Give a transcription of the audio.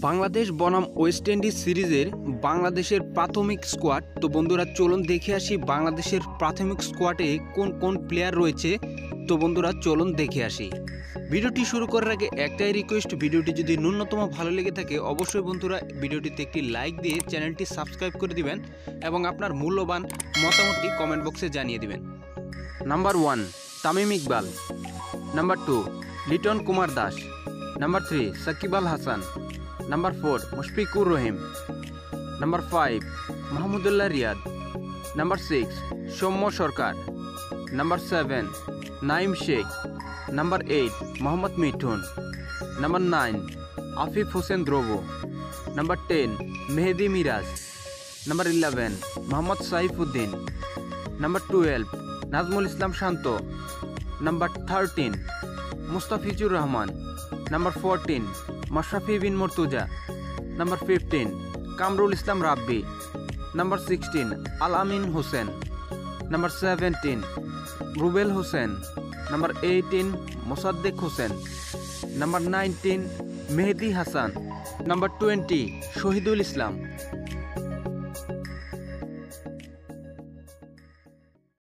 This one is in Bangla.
বাংলাদেশ বনাম ওয়েস্ট ইন্ডিজ সিরিজের বাংলাদেশের প্রাথমিক স্কোয়াড। তো বন্ধুরা চলুন দেখে আসি বাংলাদেশের প্রাথমিক স্কোয়াডে কোন কোন প্লেয়ার রয়েছে। তো বন্ধুরা চলুন দেখে আসি। ভিডিওটি শুরু করার আগে একটাই রিকোয়েস্ট, ভিডিওটি যদি ন্যূনতম ভালো লেগে থাকে অবশ্যই বন্ধুরা ভিডিওটিতে একটি লাইক দিয়ে চ্যানেলটি সাবস্ক্রাইব করে দিবেন এবং আপনার মূল্যবান মতামতটি কমেন্ট বক্সে জানিয়ে দিবেন। Number 1 Tamim Iqbal, number 2 Liton Kumar Das, number 3 Shakib Al Hasan, number 4 Mushfiqur Rahim, number 5 Mahmudullah Riyad, number 6 Soumya Sarkar, number 7 Naim Sheikh, number 8 Mohammad Mithun, number 9 Afif Hossain Dhrubo, number 10 Mehedi Miraz, number 11 Mohammad Saifuddin, number 12 Najmul Islam Shanto, number 13 Mustafizur Rahman, number 14 Mashrafe Bin Mortaza, number 15 Kamrul Islam রাব্বি, নাম্বার 16 আল আমিন Hossain, number 17 Rubel Hossain, number 18 Mosaddek Hossain, number 19 Mehedi Hasan, number 20 Shahidul Islam,